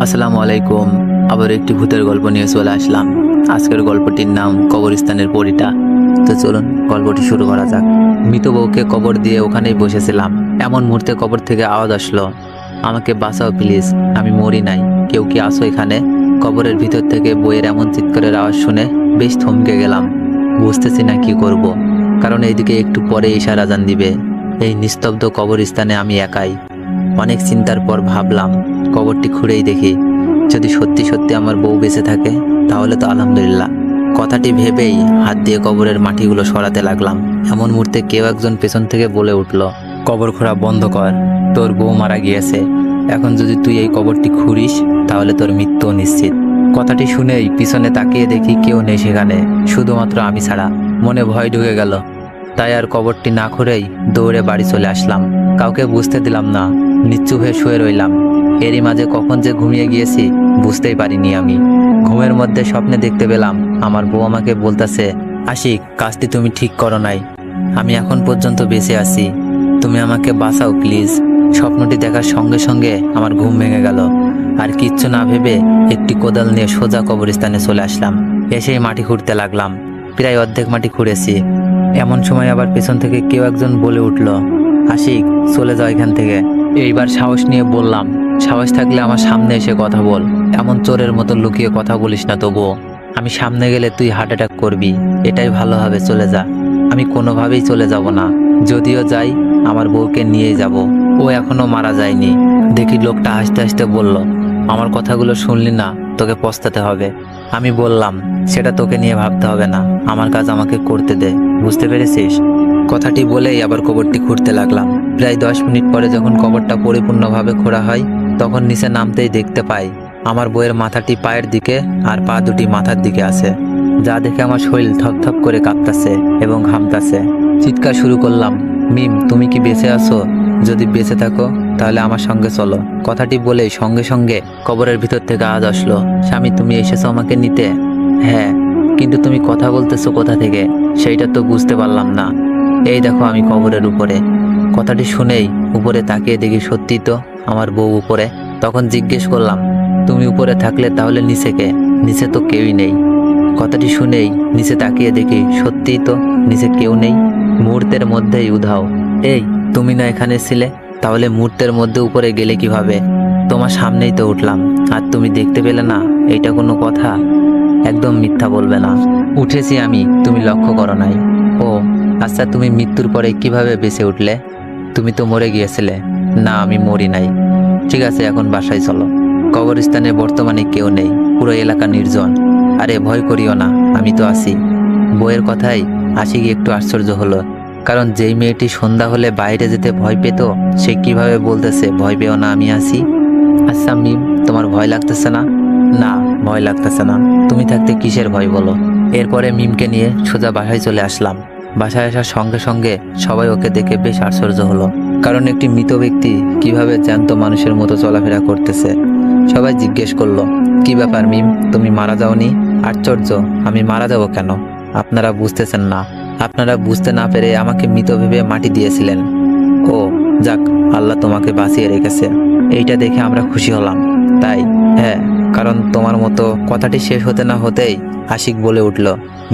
আসসালামু আলাইকুম। আবার একটি ভূতের গল্প নিয়ে চলে আসলাম। আজকের গল্পটির নাম কবরস্থানের পরীটা। তো চলুন গল্পটি শুরু করা যাক। মৃত বউকে কবর দিয়ে ওখানেই বসেছিলাম, এমন মুহূর্তে কবর থেকে আওয়াজ আসলো, আমাকে বাঁচাও প্লিজ, আমি মরি নাই, কেউ কি আসো এখানে? কবরের ভিতর থেকে বইয়ের এমন চিৎকারের আওয়াজ শুনে বেশ থমকে গেলাম। বুঝতেছি না কি করব, কারণ এইদিকে একটু পরে ঈশার আজান দিবে। এই নিস্তব্ধ কবরস্থানে আমি একাই। অনেক চিন্তার পর ভাবলাম কবরটি খুঁড়েই দেখি, যদি সত্যি সত্যি আমার বউ বেঁচে থাকে তাহলে তো আলহামদুলিল্লাহ। কথাটি ভেবেই হাত দিয়ে কবরের মাটিগুলো সরাতে লাগলাম। এমন মুহূর্তে কেউ একজন পেছন থেকে বলে উঠল, কবর খোঁড়া বন্ধ কর, তোর বউ মারা গিয়েছে, এখন যদি তুই এই কবরটি খুঁড়িস তাহলে তোর মৃত্যু নিশ্চিত। কথাটি শুনেই পিছনে তাকিয়ে দেখি কেউ নেই সেখানে, শুধুমাত্র আমি ছাড়া। মনে ভয় ঢুকে গেল, তাই আর কবরটি না খুঁড়েই দৌড়ে বাড়ি চলে আসলাম। কাউকে বুঝতে দিলাম না, নিচু হয়ে শুয়ে রইলাম। এরই মাঝে কখন যে ঘুমিয়ে গিয়েছি বুঝতেই পারিনি আমি। ঘুমের মধ্যে স্বপ্নে দেখতে পেলাম আমার বউ আমাকে বলতেছে, আশিক, কাজটি তুমি ঠিক করো নাই, আমি এখন পর্যন্ত বেঁচে আছি, তুমি আমাকে বাঁচাও প্লিজ। স্বপ্নটি দেখার সঙ্গে সঙ্গে আমার ঘুম ভেঙে গেল। আর কিচ্ছু না ভেবে একটি কোদাল নিয়ে সোজা কবরস্থানে চলে আসলাম। এসেই মাটি খুঁড়তে লাগলাম। প্রায় অর্ধেক মাটি খুঁড়েছি। এমন সময় আবার পেছন থেকে কেউ একজন বলে উঠল, আশিক, চলে যাও এখান থেকে। এইবার সাহস নিয়ে বললাম, সাহস থাকলে আমার সামনে এসে কথা বল, এমন চোরের মতো লুকিয়ে কথা বলিস না। তবুও আমি সামনে গেলে তুই হার্ট অ্যাটাক করবি, এটাই ভালো হবে, চলে যা। আমি কোনোভাবেই চলে যাব না, যদিও যাই আমার বউকে নিয়েই যাব, ও এখনো মারা যায়নি। দেখি লোকটা হাসতে হাসতে বলল, আমার কথাগুলো শুনলি না, তোকে পস্তাতে হবে। আমি বললাম, সেটা তোকে নিয়ে ভাবতে হবে না, আমার কাজ আমাকে করতে দে, বুঝতে পেরেছিস? কথাটি বলেই আবার কবরটি খুঁড়তে লাগলাম। প্রায় 10 মিনিট পরে যখন কবরটা পরিপূর্ণভাবে খোঁড়া হয় তখন নিচে নামতেই দেখতে পাই আমার বউয়ের মাথাটি পায়ের দিকে আর পা দুটি মাথার দিকে আছে, যা দেখে আমার শরীর থপথপ করে কাঁপতাছে এবং ঘামতাছে। চিৎকার শুরু করলাম, মিম, তুমি কি বেঁচে আছো? যদি বেঁচে থাকো তাহলে আমার সঙ্গে চলো। কথাটি বলেই সঙ্গে সঙ্গে কবরের ভিতর থেকে আওয়াজ আসলো, স্বামী, তুমি এসেছো আমাকে নিতে? হ্যাঁ, কিন্তু তুমি কথা বলতেছো কোথা থেকে সেইটা তো বুঝতে পারলাম না। এই দেখো আমি কবরের উপরে। কথাটি শুনেই উপরে তাকিয়ে দেখি সত্যি তো আমার বউ উপরে। তখন জিজ্ঞেস করলাম, তুমি উপরে থাকলে তাহলে নিচে কে? নিচে তো কেউই নেই। কথাটি শুনেই নিচে তাকিয়ে দেখি সত্যিই তো নিচে কেউ নেই। মুহূর্তের মধ্যেই উধাও। এই, তুমি না এখানে ছিলে, তাহলে মুহূর্তের মধ্যে উপরে গেলে কিভাবে? তোমার সামনেই তো উঠলাম আর তুমি দেখতে পেলে না, এইটা কোনো কথা? একদম মিথ্যা বলবে না। উঠেছি আমি, তুমি লক্ষ্য করো নাই? ও আচ্ছা, তুমি মৃত্যুর পরে কিভাবে বেঁচে উঠলে? তুমি তো মরে গিয়েছিলে। না, আমি মরি নাই। ঠিক আছে, এখন বাসায় চলো। কবরস্থানে বর্তমানে কেউ নেই, পুরো এলাকা নির্জন। আরে ভয় করিও না, আমি তো আছি। বইয়ের কথাই আশিক একটু আশ্চর্য হলো, কারণ যেই মেয়েটি সন্ধ্যা হলে বাইরে যেতে ভয় পেত সে কিভাবে বলতেছে ভয় পেও না, আমি আছি। আচ্ছা মিম, তোমার ভয় লাগতেছে না? না, ভয় লাগতেছে না। তুমি থাকতে কিসের ভয় বলো? এরপরে মিমকে নিয়ে সোজা বাসায় চলে আসলাম। বাসায় আসার সঙ্গে সঙ্গে সবাই ওকে দেখে বেশ আশ্চর্য হলো, কারণ একটি মৃত ব্যক্তি কিভাবে জ্যান্ত মানুষের মতো চলাফেরা করতেছে। সবাই জিজ্ঞেস করলো, কি ব্যাপার মিম, তুমি মারা যাওনি? আশ্চর্য, আমি মারা যাব কেন? আপনারা বুঝতেছেন না। আপনারা বুঝতে না পেরে আমাকে মৃত ভেবে মাটি দিয়েছিলেন। ও যাক, আল্লাহ তোমাকে বাঁচিয়ে রেখেছে, এইটা দেখে আমরা খুশি হলাম। তাই? হ্যাঁ, কারণ তোমার মতো। কথাটি শেষ হতে না হতেই আশিক বলে উঠল,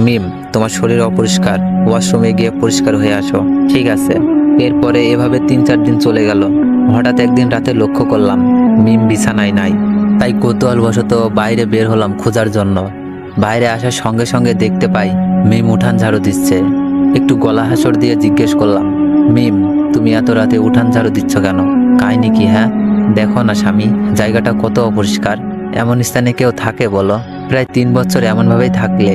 মিম, তোমার শরীর অপরিষ্কার, ওয়াশরুমে গিয়ে পরিষ্কার হয়ে আসো। ঠিক আছে। এরপরে এভাবে 3-4 দিন চলে গেল। হঠাৎ একদিন রাতে লক্ষ্য করলাম মিম বিছানায় নাই। তাই কৌতূহলবশত বাইরে বের হলাম খোঁজার জন্য। বাইরে আসার সঙ্গে সঙ্গে দেখতে পাই মিম উঠান ঝাড়ু দিচ্ছে। একটু গলা হাসর দিয়ে জিজ্ঞেস করলাম, মিম, তুমি এত রাতে উঠান ঝাড়ু দিচ্ছ কেন? কাহিনী কি? হ্যাঁ, দেখো না স্বামী, জায়গাটা কত অপরিষ্কার। এমন স্থানে কেউ থাকে বলো? প্রায় 3 বছর এমনভাবেই থাকলে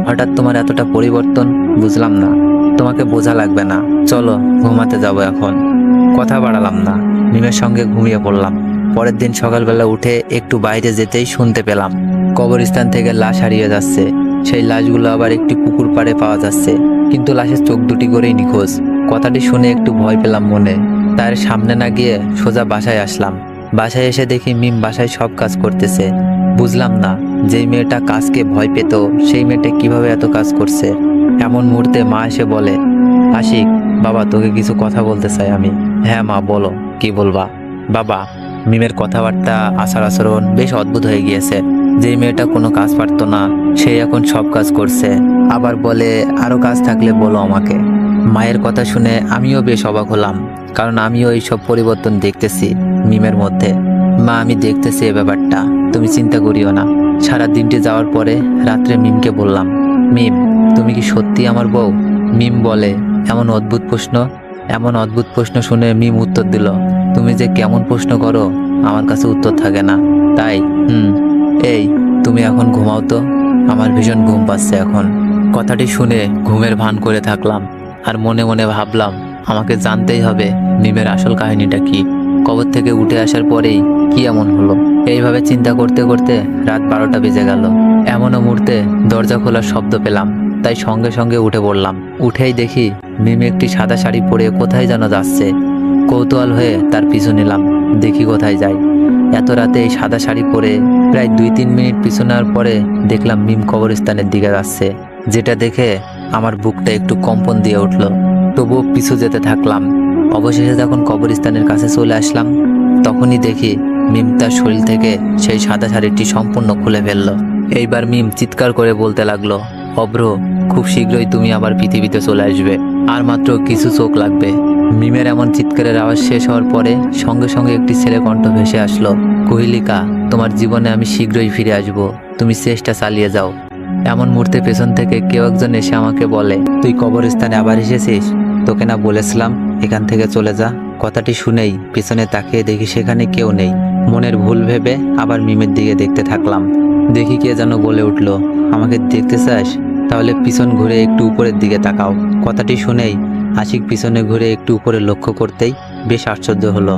হঠাৎ তোমার এতটা পরিবর্তন, বুঝলাম না। তোমাকে বোঝা লাগবে না, চলো ঘুমাতে যাবো এখন। কথা বাড়ালাম না, মিমের সঙ্গে ঘুমিয়ে পড়লাম। পরের দিন সকালবেলা উঠে একটু বাইরে যেতেই শুনতে পেলাম কবরস্থান থেকে লাশ হারিয়ে যাচ্ছে। সেই লাশগুলো আবার একটি পুকুর পাড়ে পাওয়া যাচ্ছে, কিন্তু লাশের চোখ দুটি করেই নিখোঁজ। কথাটি শুনে একটু ভয় পেলাম মনে। তার সামনে না গিয়ে সোজা বাসায় আসলাম। বাসায় এসে দেখি মিম বাসায় সব কাজ করতেছে। বুঝলাম না, যেই মেয়েটা কাজকে ভয় পেত সেই মেয়েটা কিভাবে এত কাজ করছে। এমন মুহূর্তে মা এসে বলে, আশিক, বাবা তোকে কিছু কথা বলতে চাই আমি। হ্যাঁ মা, বলো, কি বলবা? বাবা, মিমের কথাবার্তা আচার আচরণ বেশ অদ্ভুত হয়ে গিয়েছে। যে মেয়েটা কোনো কাজ পারতো না সে এখন সব কাজ করছে, আবার বলে আরো কাজ থাকলে বলো আমাকে। মায়ের কথা শুনে আমিও বেশ অবাক হলাম, কারণ আমিও এইসব পরিবর্তন দেখতেছি মিমের মধ্যে। মা, আমি দেখতেছি এ ব্যাপারটা, তুমি চিন্তা করিও না। সারা দিনটি যাওয়ার পরে রাত্রে মিমকে বললাম, মিম তুমি কি সত্যি আমার বউ? মিম বলে, এমন অদ্ভুত প্রশ্ন শুনে মিম উত্তর দিল, তুমি যে কেমন প্রশ্ন করো আমার কাছে উত্তর থাকে না, তাই এই তুমি এখন ঘুমাও তো, আমার ভীষণ ঘুম পাচ্ছে এখন। কথাটি শুনে ঘুমের ভান করে থাকলাম, আর মনে মনে ভাবলাম আমাকে জানতেই হবে মিমের আসল কাহিনীটা কি। কবর থেকে উঠে আসার পরেই কি এমন হলো। এইভাবে চিন্তা করতে করতে রাত 12টা বেজে গেল। এমনও মুহূর্তে দরজা খোলার শব্দ পেলাম, তাই সঙ্গে সঙ্গে উঠে পড়লাম। উঠেই দেখি মিমি একটি সাদা শাড়ি পরে কোথায় যেন যাচ্ছে। কৌতূহল হয়ে তার পিছু নিলাম, দেখি কোথায় যায়। এত রাতে এই সাদা শাড়ি পরে প্রায় 2-3 মিনিট পিছু নেওয়ার পরে দেখলাম মিম কবরস্থানের দিকে যাচ্ছে, যেটা দেখে আমার বুকটা একটু কম্পন দিয়ে উঠল। তবুও পিছু যেতে থাকলাম। অবশেষে যখন কবরস্থানের কাছে চলে আসলাম তখনই দেখি মিম তার শরীর থেকে সেই সাদা শাড়িটি সম্পূর্ণ খুলে ফেলল। এইবার মিম চিৎকার করে বলতে লাগলো, অভ্র, খুব শীঘ্রই তুমি আবার পৃথিবীতে চলে আসবে, আর মাত্র কিছু চোখ লাগবে। মিমের এমন চিৎকারের আওয়াজ শেষ হওয়ার পরে সঙ্গে সঙ্গে একটি ছেলে কণ্ঠ ভেসে আসলো, কোহিলিকা, তোমার জীবনে আমি শীঘ্রই ফিরে আসব, তুমি চেষ্টা চালিয়ে যাও। এমন মুহূর্তে পেছন থেকে কেউ একজন এসে আমাকে বলে, তুই কবরস্থানে আবার এসেছিস? তোকে না বলেছিলাম এখান থেকে চলে যা? কথাটি শুনেই পেছনে তাকিয়ে দেখি সেখানে কেউ নেই। মনের ভুল ভেবে আবার মিমের দিকে দেখতে থাকলাম। দেখি কে যেন বলে উঠল, আমাকে দেখতে চাস? তাহলে পিছন ঘুরে একটু উপরের দিকে তাকাও। কথাটি শুনেই আশিক পিছনে ঘুরে একটু উপরে লক্ষ্য করতেই বেশ আশ্চর্য হলো,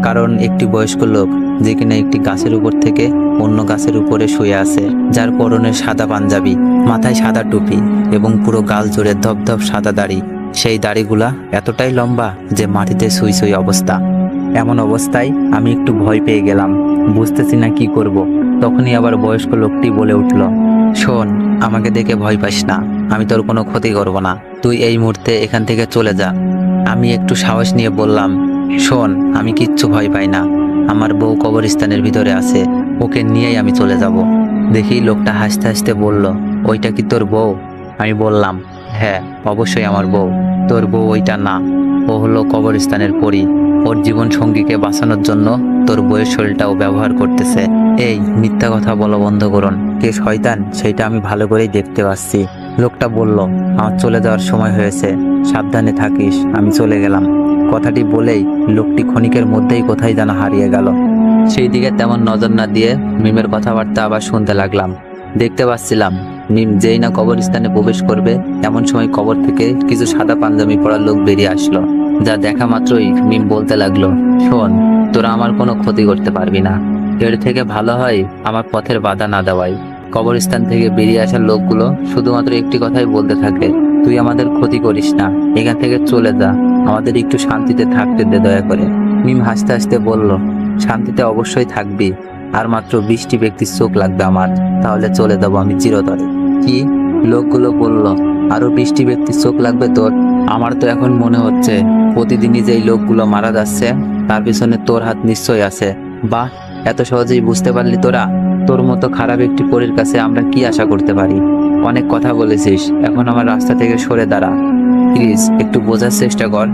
কারণ একটি বয়স্ক লোক যে কিনা একটি গাছের উপর থেকে অন্য গাছের উপরে শুয়ে আছে, যার পরনে সাদা পাঞ্জাবি, মাথায় সাদা টুপি এবং পুরো গাল জুড়ে ধপধপ সাদা দাড়ি। সেই দাড়িগুলা এতটাই লম্বা যে মাটিতে সুই সুই অবস্থা। এমন অবস্থায় আমি একটু ভয় পেয়ে গেলাম, বুঝতেছি না কি করব। তখনই আবার বয়স্ক লোকটি বলে উঠল, শোন, আমাকে দেখে ভয় পাস না, আমি তোর কোনো ক্ষতি করব না, তুই এই মুহূর্তে এখান থেকে চলে যা। আমি একটু সাহস নিয়ে বললাম, শোন, আমি কিচ্ছু ভয় পাই না, আমার বউ কবরস্থানের ভিতরে আছে, ওকে নিয়েই আমি চলে যাব। দেখি লোকটা হাসতে হাসতে বলল, ওইটা কি তোর বউ? আমি বললাম, হ্যাঁ, অবশ্যই আমার বউ। তোর বউ ওইটা না, ও হলো কবরস্থানের পরী। ওর জীবন সঙ্গীকে বাঁচানোর জন্য তোর বউয়ের শরীরটাও ব্যবহার করতেছে। এই মিথ্যা কথা বলা বন্ধ করুন, কে শয়তান সেটা আমি ভালো করেই দেখতে পাচ্ছি। লোকটা বলল, আমার চলে যাওয়ার সময় হয়েছে, সাবধানে থাকিস, আমি চলে গেলাম। কথাটি বলেই লোকটি ক্ষণিকের মধ্যেই কোথায় যেন হারিয়ে গেল। সেই দিকে তেমন নজর না দিয়ে মিমের কথাবার্তা আবার শুনতে লাগলাম। দেখতে পাচ্ছিলাম মিম যেই না কবরস্থানে প্রবেশ করবে এমন সময় কবর থেকে কিছু সাদা পাঞ্জাবি পরা লোক বেরিয়ে আসলো, যা দেখা মাত্রই মিম বলতে লাগলো, শোন, তোরা আমার কোনো ক্ষতি করতে পারবি না, এর থেকে ভালো হয় আমার পথের বাধা না দেওয়াই। কবরস্থান থেকে বেরিয়ে আসার লোকগুলো শুধুমাত্র একটি কথাই বলতে থাকে, তুই আমাদের ক্ষতি করিস না, এখান থেকে চলে যা, আমাদের একটু শান্তিতে থাকতে দে দয়া করে। মিম হাসতে হাসতে বলল, শান্তিতে অবশ্যই থাকবি, আর মাত্র 20টি ব্যক্তির চোখ লাগবে আমার, তাহলে চলে যাবো আমি চিরতরে। কি? লোকগুলো বলল, আরো 20টি ব্যক্তির চোখ লাগবে তোর? আমার তো এখন মনে হচ্ছে প্রতিদিনই যেই লোকগুলো মারা যাচ্ছে তার পিছনে তোর হাত নিশ্চয়ই আছে। বাহ, এত সহজেই বুঝতে পারলি তোরা? তোর মতো খারাপ একটি পরীর কাছে আমরা কি আশা করতে পারি? অনেক কথা বলেছিস, এখন আমার রাস্তা থেকে সরে দাঁড়া প্লিজ, একটু বোঝার চেষ্টা কর।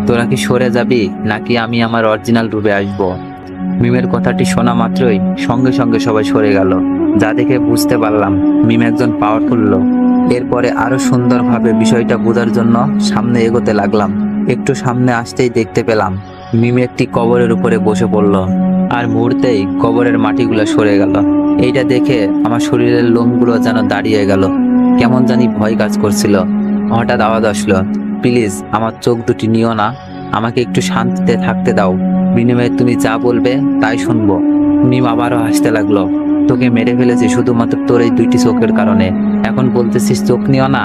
তোরা কি সরে যাবি নাকি আমি আমার অরিজিনাল রূপে আসবো? মিমের কথাটি শোনা মাত্রই সঙ্গে সঙ্গে সবাই সরে গেল, যা দেখে বুঝতে পারলাম মিম একজন পাওয়ারফুল লোক। এরপরে আরো সুন্দরভাবে বিষয়টা বোঝার জন্য সামনে এগোতে লাগলাম। একটু সামনে আসতেই দেখতে পেলাম মিম একটি কবরের উপরে বসে পড়ল, আর মুহূর্তেই কবরের মাটিগুলো সরে গেল। এইটা দেখে আমার শরীরের লোমগুলো যেন দাঁড়িয়ে গেল, কেমন জানি ভয় কাজ করছিল। হঠাৎ আওয়াজ আসলো, প্লিজ আমার চোখ দুটি নিও না, আমাকে একটু শান্তিতে থাকতে দাও, বিনিময়ে তুমি যা বলবে তাই শুনবো। মিম আবারও হাসতে লাগলো, তোকে মেরে ফেলেছি শুধুমাত্র তোর এই 2টি চোখের কারণে, এখন বলতেছিস চোখ নিও না?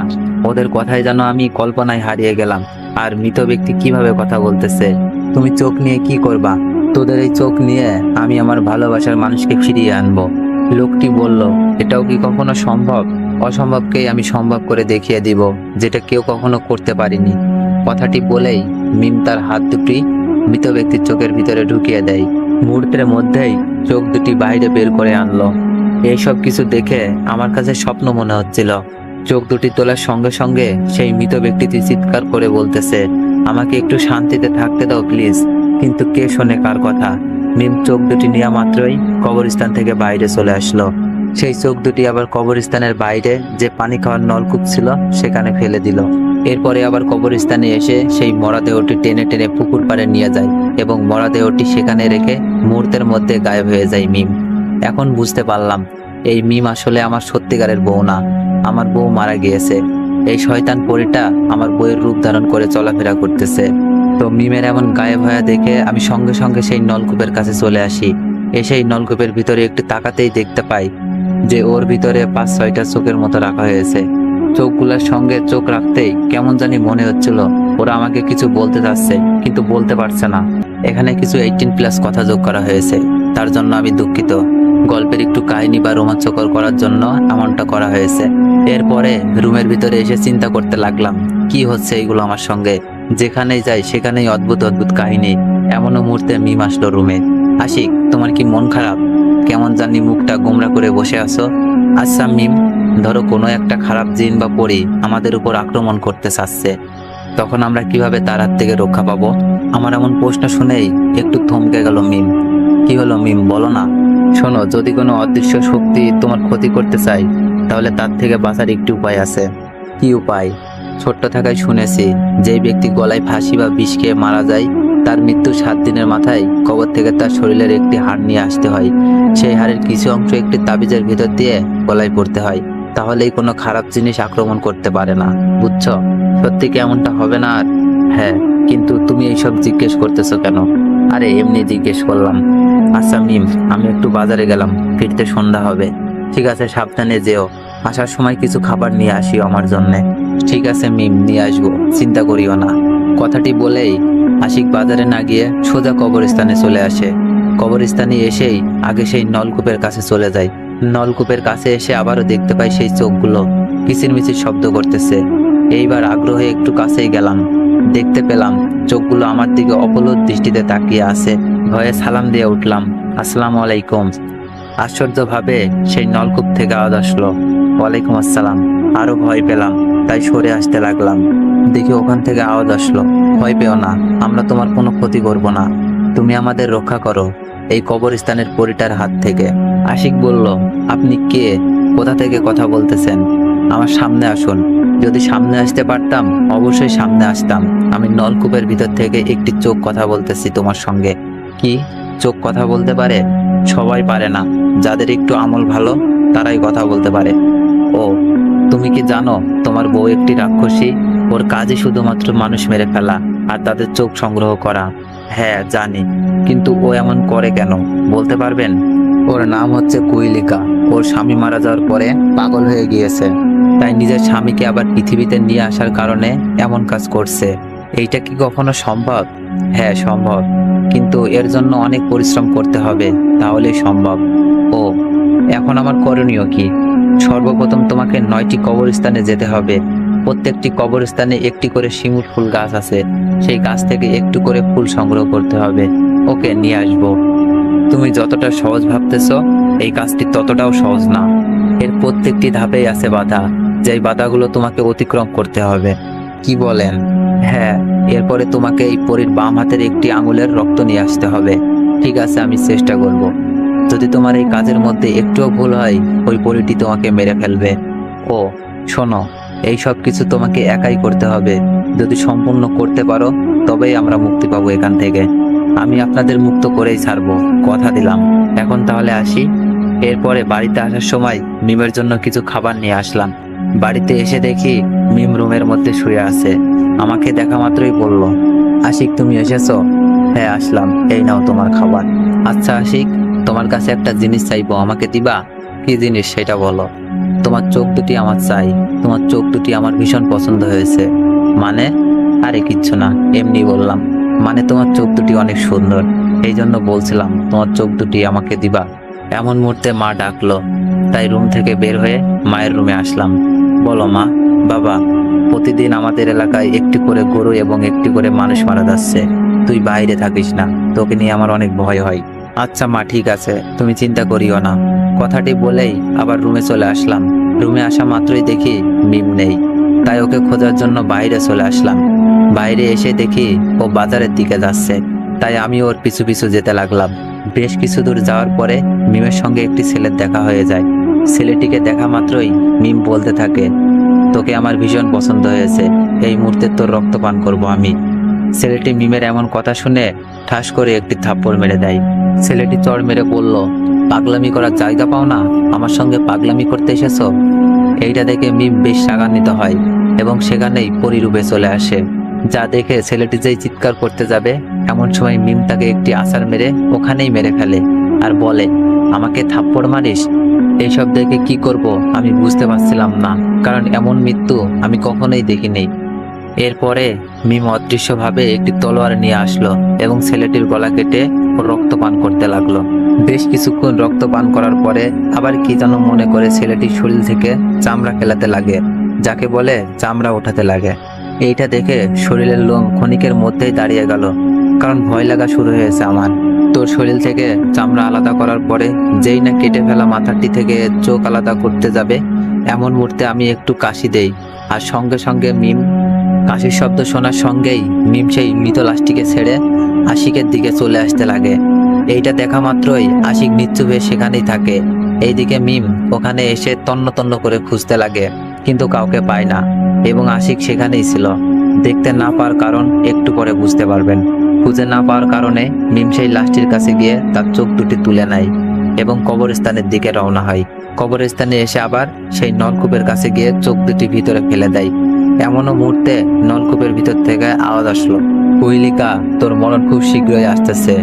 ওদের কথায় যেন আমি কল্পনায় হারিয়ে গেলাম। আর মৃত ব্যক্তি কিভাবে কথা বলতেছে? তুমি চোখ নিয়ে কি করবা? তোদের এই চোখ নিয়ে আমি আমার ভালোবাসার মানুষকে ফিরিয়ে আনবো। লোকটি বলল, এটাও কি কখনো সম্ভব? অসম্ভবকেই আমি সম্ভব করে দেখিয়ে দিব, যেটা কেউ কখনো করতে পারিনি। কথাটি বলেই মিম তার হাত দুটি মৃত ব্যক্তির চোখের ভিতরে ঢুকিয়ে দেয়। মুহূর্তের মধ্যেই চোখ দুটি বাইরে বের করে আনলো। এইসব কিছু দেখে আমার কাছে স্বপ্ন মনে হচ্ছিল। চোখ দুটি তোলার সঙ্গে সঙ্গে সেই মৃত ব্যক্তিটি চিৎকার করে বলতেছে, আমাকে একটু শান্তিতে থাকতে দাও প্লিজ। কিন্তু কে শোনে কার কথা? মিম চোখ দুটি নেওয়া মাত্রই কবরস্থান থেকে বাইরে চলে আসলো। সেই চোখ দুটি আবার কবরস্থানের বাইরে যে পানি খাওয়ার নলকূপ ছিল সেখানে ফেলে দিল। এরপরে আবার কবরস্থানে এসে সেই মরা দেহটি টেনে টেনে পুকুর পাড়ে নিয়ে যায় এবং মরা দেহটি সেখানে রেখে মুহূর্তের মধ্যে গায়েব হয়ে যায় মিম। এখন বুঝতে পারলাম এই মিম আসলে আমার সত্যিকারের বউ না, আমার বউ মারা গিয়েছে। এই শয়তান পরীটা আমার বউয়ের রূপ ধারণ করে চলাফেরা করতেছে। তো মিমের এমন গায়েব হয়ে দেখে আমি সঙ্গে সঙ্গে সেই নলকূপের কাছে চলে আসি। এসেই নলকূপের ভিতরে একটু তাকাতেই দেখতে পাই যে ওর ভিতরে 5-6টা চোখের মতো রাখা হয়েছে। চোখগুলোর সঙ্গে চোখ রাখতেই কেমন জানি মনে হচ্ছিল ওরা আমাকে কিছু বলতে চাচ্ছে কিন্তু বলতে পারছে না। এখানে কিছু 18+ কথা যোগ করা হয়েছে, তার জন্য আমি দুঃখিত। গল্পের একটু কাহিনী বা রোমাঞ্চকর করার জন্য এমনটা করা হয়েছে। এরপরে রুমের ভিতরে এসে চিন্তা করতে লাগলাম কি হচ্ছে এইগুলো আমার সঙ্গে। যেখানেই যাই সেখানেই অদ্ভুত অদ্ভুত কাহিনী। এমনও মুহূর্তে মিম আসলো রুমে। আশিক, তোমার কি মন খারাপ? কেমন জানি মুখটা গোমরা করে বসে আছো। আচ্ছা মিম, ধরো কোনো একটা খারাপ জিন বা পরী আমাদের উপর আক্রমণ করতে চাচ্ছে, তখন আমরা কিভাবে তার হাত থেকে রক্ষা পাবো? আমার এমন প্রশ্ন শুনেই একটু থমকে গেল মিম। কি হলো মিম, বলো না। শোনো, যদি কোনো অদৃশ্য শক্তি তোমার ক্ষতি করতে চাই তাহলে তার থেকে বাঁচার একটি উপায় আছে। কি উপায়? ছোট্ট থাকায় শুনেছি যেই ব্যক্তি গলায় ফাঁসি বা বিষ খেয়ে মারা যায় তার মৃত্যুর 7 দিনের মাথায় কবর থেকে তার শরীরের একটি হাড় নিয়ে আসতে হয়। সেই হাড়ের কিছু অংশ একটি তাবিজের ভিতর দিয়ে গলায় পড়তে হয়, তাহলেই কোনো খারাপ জিনিস আক্রমণ করতে পারে না। বুঝছো? সত্যি কি এমনটা হবে না? আর হ্যাঁ, কিন্তু তুমি এইসব জিজ্ঞেস করতেছো কেন? আরে এমনি জিজ্ঞেস করলাম। আচ্ছা মিম, আমি একটু বাজারে গেলাম, ফিরতে সন্ধ্যা হবে। ঠিক আছে, সাবধানে যেও। আসার সময় কিছু খাবার নিয়ে আসিও আমার জন্যে। ঠিক আছে মিম, নিয়ে আসবো, চিন্তা করিও না। কথাটি বলেই আশিক বাজারে না গিয়ে সোজা কবরস্থানে চলে আসে। কবরস্থানে এসেই আগে সেই নলকূপের কাছে চলে যায়। নলকূপের কাছে এসে আবারও দেখতে পাই সেই চোখগুলো কিচিরমিচির শব্দ করতেছে। এইবার আগ্রহে একটু কাছেই গেলাম। দেখতে পেলাম চোখগুলো আমার দিকে অপলক দৃষ্টিতে তাকিয়ে আছে। ভয়ে সালাম দিয়ে উঠলাম, আসসালামু আলাইকুম। আশ্চর্যভাবে সেই নলকূপ থেকে আওয়াজ আসলো, ওয়ালাইকুম আসসালাম। আরো ভয় পেলাম, তাই সরে আসতে লাগলাম। দেখি ওখান থেকে আওয়াজ আসলো, ভয় পেও না, আমরা তোমার কোনো ক্ষতি করব না। তুমি আমাদের রক্ষা করো এই কবরস্থানের পরীটার হাত থেকে। আশিক বলল, আপনি কে? কোথা থেকে কথা বলতেছেন? আমার সামনে আসুন। যদি সামনে আসতে পারতাম অবশ্যই সামনে আসতাম। আমি নলকূপের ভিতর থেকে একটি চোখ কথা বলতেছি তোমার সঙ্গে। কি? চোখ কথা বলতে পারে? সবাই পারে না, যাদের একটু আমল ভালো তারাই কথা বলতে পারে। ও, তুমি কি জানো তোমার বউ একটি রাক্ষসী? ওর কাজই শুধুমাত্র মানুষ মেরে ফেলা আর তাদের চোখ সংগ্রহ করা। হ্যাঁ জানি, কিন্তু ও এমন করে কেন বলতে পারবেন? ওর নাম হচ্ছে কুইলিকা। ওর স্বামী মারা যাওয়ার পরে পাগল হয়ে গিয়েছে, তাই নিজের স্বামীকে আবার পৃথিবীতে নিয়ে আসার কারণে এমন কাজ করছে। এইটা কি কখনো সম্ভব? হ্যাঁ সম্ভব, কিন্তু এর জন্য অনেক পরিশ্রম করতে হবে, তাহলেই সম্ভব। ও, এখন আমার করণীয় কি? সর্বপ্রথম তোমাকে 9টি কবরস্থানে যেতে হবে। প্রত্যেকটি কবরস্থানে একটি করে শিমুল ফুল গাছ আছে, সেই গাছ থেকে একটু করে ফুল সংগ্রহ করতে হবে। ওকে, নিয়ে আসবো। তুমি যতটা সহজ ভাবতেছো এই কাজটি ততটাও সহজ না। এর প্রত্যেকটি ধাপেই আছে বাধা, যেই বাধাগুলো তোমাকে অতিক্রম করতে হবে। কি বলেন? হ্যাঁ, এরপরে তোমাকে এই পরীর বাম হাতের একটি আঙুলের রক্ত নিয়ে আসতে হবে। ঠিক আছে, আমি চেষ্টা করব। যদি তোমার এই কাজের মধ্যে একটুও ভুল হয় ওই পরীটি তোমাকে মেরে ফেলবে। ও শোনো, এই সব কিছু তোমাকে একাই করতে হবে। যদি সম্পূর্ণ করতে পারো তবেই আমরা মুক্তি পাবো এখান থেকে। আমি আপনাদের মুক্ত করেই ছাড়বো, কথা দিলাম। এখন তাহলে আসি। এরপরে বাড়িতে আসার সময় মিমের জন্য কিছু খাবার নিয়ে আসলাম। বাড়িতে এসে দেখি মিম রুমের মধ্যে শুয়ে আছে। আমাকে দেখা মাত্রই বলল, আশিক তুমি এসেছো? হ্যাঁ আসলাম, এই নাও তোমার খাবার। আচ্ছা আশিক, তোমার কাছে একটা জিনিস চাইবো, আমাকে দিবা? কি জিনিস সেটা বলো। তোমার চোখ দুটি আমার চাই। তোমার চোখ দুটি আমার ভীষণ পছন্দ হয়েছে। মানে? আরে কিচ্ছু না, এমনি বললাম। মানে তোমার চোখ দুটি অনেক সুন্দর, এই জন্য বলছিলাম তোমার চোখ দুটি আমাকে দিবা। এমন মুহূর্তে মা ডাকলো, তাই রুম থেকে বের হয়ে মায়ের রুমে আসলাম। বলো মা। বাবা, প্রতিদিন আমাদের এলাকায় একটি করে গরু এবং একটি করে মানুষ মারা যাচ্ছে। তুই বাইরে থাকিস না, তোকে নিয়ে আমার অনেক ভয় হয়। আচ্ছা মা, ঠিক আছে, তুমি চিন্তা করিও না। কথাটি বলেই আবার রুমে চলে আসলাম। রুমে আসা মাত্রই দেখি মিম নেই, তাই ওকে খোঁজার জন্য বাইরে চলে আসলাম। বাইরে এসে দেখি ও বাজারের দিকে যাচ্ছে, তাই আমি ওর পিছু পিছু যেতে লাগলাম। বেশ কিছু দূর যাওয়ার পরে মিমের সঙ্গে একটি ছেলের দেখা হয়ে যায়। ছেলেটিকে দেখা মাত্রই মিম বলতে থাকে, তোকে আমার ভীষণ পছন্দ হয়েছে, এই মুহূর্তে তোর রক্ত পান করবো আমি। ছেলেটি মিমের এমন কথা শুনে ঠাস করে একটি থাপ্পড় মেরে দেয়। ছেলেটি চড় মেরে বলল, পাগলামি করার জায়গা পাও না, আমার সঙ্গে পাগলামি করতে এসেছো? এইটা দেখে মিম বেশ রাগান্বিত হয় এবং সেখানেই পরিরূপে চলে আসে। যা দেখে ছেলেটি যেই চিৎকার করতে যাবে, এমন সময় মিম তাকে একটি আছাড় মেরে ওখানেই মেরে ফেলে আর বলে, আমাকে থাপ্পড় মারিস? এইসব দেখে কি করব আমি বুঝতে পারছিলাম না, কারণ এমন মৃত্যু আমি কখনোই দেখিনি। এরপরে মিম অদৃশ্যভাবে একটি তলোয়ার নিয়ে আসলো এবং ছেলেটির গলা কেটে ওর রক্ত পান করতে লাগলো। বেশ কিছুক্ষণ রক্ত পান করার পরে আবার কি যেন মনে করে ছেলেটির শরীর থেকে চামড়া ফেলাতে লাগে, যাকে বলে চামড়া ওঠাতে লাগে। এইটা দেখে শরীরের লোম ক্ষণিকের মধ্যেই দাঁড়িয়ে গেল, কারণ ভয় লাগা শুরু হয়েছে আমার। তোর শরীর থেকে চামড়া আলাদা করার পরে যেই না কেটে ফেলা মাথাটি থেকে চোখ আলাদা করতে যাবে, এমন মুহূর্তে আমি একটু কাশি দেই, আর সঙ্গে সঙ্গে মিম কাশির শব্দ শোনার সঙ্গেই মিম সেই মৃত লাশটিকে ছেড়ে আশিকের দিকে চলে আসতে লাগে। এইটা দেখা মাত্রই আশিক নিশ্চুপ হয়ে সেখানেই থাকে। এইদিকে মিম ওখানে এসে তন্ন তন্ন করে খুঁজতে লাগে, কিন্তু কাউকে পায় না এবং আশিক সেখানেই ছিল। দেখতে না পাওয়ার কারণ একটু পরে বুঝতে পারবেন। খুঁজে না পাওয়ার কারণে মিম সেই লাশটির কাছে গিয়ে তার চোখ দুটি তুলে নেয় এবং কবরস্থানের দিকে রওনা হয়। কবরস্থানে এসে আবার সেই নলকূপের কাছে গিয়ে চোখ দুটি ভিতরে ফেলে দেয়। এমনও মুহূর্তে নলকূপের ভিতর থেকে আওয়াজ আসলো, কুইলিকা, তোর মরণ খুব শীঘ্রই আসতেছে,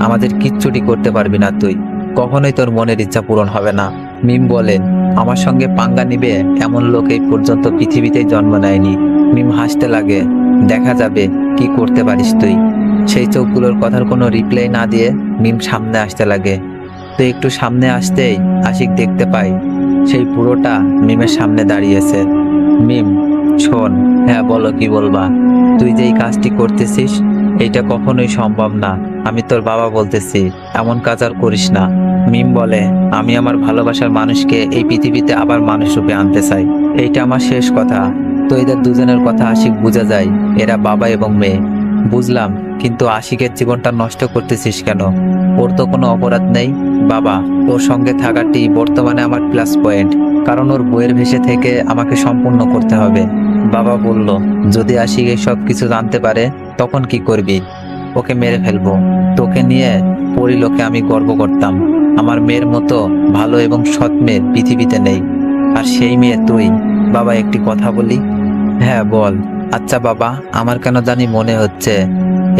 আমাদের কিচ্ছুটি করতে পারবি না তুই, কখনোই তোর মনের ইচ্ছা পূরণ হবে না। মিম বলে, আমার সঙ্গে পাঙ্গা নিবে এমন লোক এই পর্যন্ত পৃথিবীতেই জন্ম নেয়নি। মিম হাসতে লাগে, দেখা যাবে কি করতে পারিস তুই। সেই চোখগুলোর কথার কোনো রিপ্লাই না দিয়ে মিম সামনে আসতে লাগে। তো একটু সামনে আসতেই আশিক দেখতে পাই সেই পুরোটা মিমের সামনে দাঁড়িয়েছে। মিম, শোন। হ্যাঁ বলো, কি বলবা? তুই যে এই কাজটি করতেছিস এইটা কখনোই সম্ভব না, আমি তোর বাবা বলতেছি, এমন কাজ আর করিস না। মিম বলে, আমি আমার ভালোবাসার মানুষকে এই পৃথিবীতে আবার মানুষ রূপে আনতে চাই, এইটা আমার শেষ কথা। তো এদের দুজনের কথা আশিক বোঝা যায়, এরা বাবা এবং মেয়ে। বুঝলাম, কিন্তু আশিকের জীবনটা নষ্ট করতেছিস কেন? ওর তো কোনো অপরাধ নেই। বাবা, ওর সঙ্গে থাকাটি বর্তমানে আমার প্লাস পয়েন্ট, কারণ ওর বইয়ের ভেসে থেকে আমাকে সম্পূর্ণ করতে হবে। বাবা বলল, যদি আশিক এই সব কিছু জানতে পারে তখন কি করবি? ওকে মেরে ফেলবো। তোকে নিয়ে পরিলোকে আমি গর্ব করতাম, আমার মেয়ের মতো ভালো এবং সৎ মেয়ে পৃথিবীতে নেই, আর সেই মেয়ে তুই। বাবা, একটি কথা বলি। হ্যাঁ বল। আচ্ছা বাবা, আমার কেন জানি মনে হচ্ছে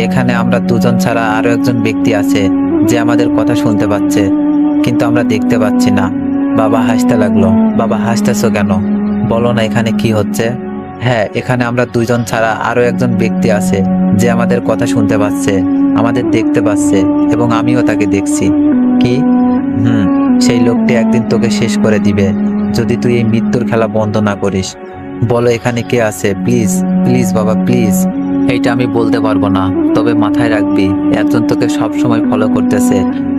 এখানে আমরা দুজন ছাড়া আরো একজন ব্যক্তি আছে যে আমাদের কথা শুনতে পাচ্ছে, কিন্তু আমরা দেখতে পাচ্ছি না। বাবা হাসতে লাগলো। বাবা, হাসতেছো কেন? বলো না এখানে কি হচ্ছে? হ্যাঁ, এখানে আমরা দুজন ছাড়া আরো একজন ব্যক্তি আছে যে আমাদের কথা শুনতে পাচ্ছে, আমাদের দেখতে পাচ্ছে, এবং আমিও তাকে দেখছি। কি? সেই লোকটি একদিন তোকে শেষ করে দিবে যদি তুই এই মৃত্যুর খেলা বন্ধ না করিস। বলো এখানে কে আছে? প্লিজ প্লিজ বাবা, প্লিজ। এইটা আমি বলতে পারবো না, তবে মাথায় রাখবি একজন তোকে সব সময় ফলো করতেছে,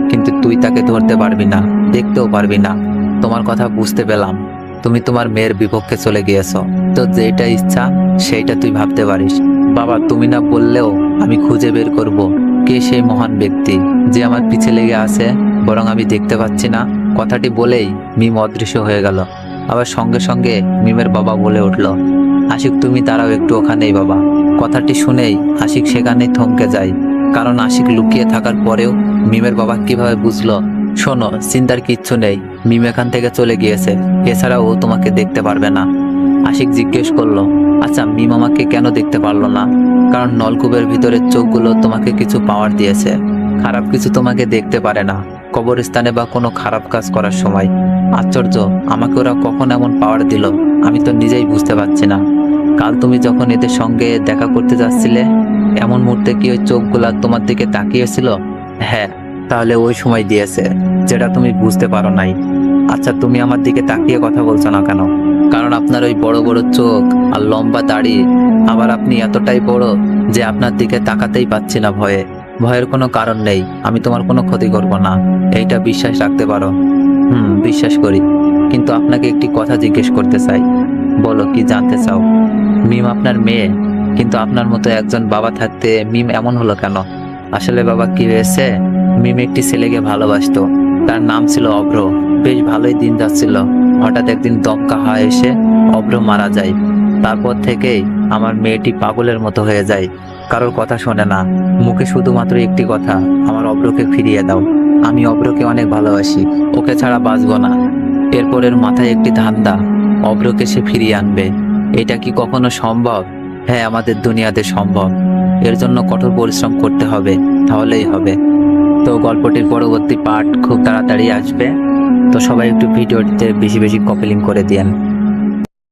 কিন্তু তুই তাকে ধরতে পারবি না, দেখতেও পারবি না। তোমার কথা বুঝতে পেলাম, তুমি তোমার মেয়ের বিপক্ষে চলে গিয়েছো, তো যেটা ইচ্ছা সেইটা তুই ভাবতে পারিস। বাবা, তুমি না বললেও আমি খুঁজে বের করব কে সেই মহান ব্যক্তি যে আমার পিছে লেগে আছে, বরং আমি দেখতে পাচ্ছি না। কথাটি বলেই মিম অদৃশ্য হয়ে গেল। আবার সঙ্গে সঙ্গে মিমের বাবা বলে উঠল, আশিক তুমি দাঁড়াও একটু ওখানেই। বাবা কথাটি শুনেই আশিক সেখানেই থমকে যায়, কারণ আশিক লুকিয়ে থাকার পরেও মিমের বাবা কিভাবে বুঝলো? শোনো, চিন্তার কিচ্ছু নেই, মিম এখান থেকে চলে গিয়েছে, এছাড়া ও তোমাকে দেখতে পারবে না। আশিক জিজ্ঞেস করলো, আচ্ছা মিম আমাকে কেন দেখতে পারলো না? কারণ নলকূপের ভিতরের চোখগুলো তোমাকে কিছু পাওয়ার দিয়েছে, খারাপ কিছু তোমাকে দেখতে পারে না কবরস্থানে বা কোনো খারাপ কাজ করার সময়। আশ্চর্য, আমাকে ওরা কখন এমন পাওয়ার দিল আমি তো নিজেই বুঝতে পারছি না। কাল তুমি যখন এদের সঙ্গে দেখা করতে যাচ্ছিলে, এমন মুহূর্তে কি ওই চোখগুলা তোমার দিকে তাকিয়েছিল? হ্যাঁ, তাহলে ওই সময় দিয়েছে যেটা তুমি বুঝতে পারো নাই। আচ্ছা, তুমি আমার দিকে তাকিয়ে কথা বলছো না কেন? কারণ আপনার ওই বড় বড় চোখ আর লম্বা দাড়ি, আবার আপনি এতটাই বড় যে আপনার দিকে তাকাতেই পাচ্ছি না ভয়ে। ভয়ের কোনো কারণ নেই, আমি তোমার কোনো ক্ষতি করব না, এইটা বিশ্বাস রাখতে পারো। বিশ্বাস করি, কিন্তু আপনাকে একটি কথা জিজ্ঞেস করতে চাই। বলো, কি জানতে চাও? মিম আপনার মেয়ে, কিন্তু আপনার মতো একজন বাবা থাকতে মিম এমন হলো কেন? আসলে বাবা, কি হয়েছে, মিম একটি ছেলেকে ভালোবাসতো, তার নাম ছিল অভ্র। বেশ ভালোই দিন যাচ্ছিল, হঠাৎ একদিন দমকা হাওয়া এসে অভ্র মারা যায়। তারপর থেকেই আমার মেয়েটি পাগলের মতো হয়ে যায়, কারোর কথা শোনে না, মুখে শুধুমাত্র একটি কথা, আমার অভ্রকে ফিরিয়ে দাও। আমি অভ্রকে অনেক ভালোবাসি, ওকে ছাড়া বাঁচবো না। এরপরের মাথায় একটি ধান্দা, অভ্রকে সে ফিরিয়ে আনবে। এটা কি কখনো সম্ভব? হ্যাঁ, আমাদের দুনিয়াতে সম্ভব। এর জন্য কঠোর পরিশ্রম করতে হবে, তাহলেই হবে। তো গল্পটির পরবর্তী পার্ট খুব তাড়াতাড়ি আসবে। তো সবাই একটু ভিডিওটিতে বেশি বেশি কপি লিঙ্ক করে দিয়েন।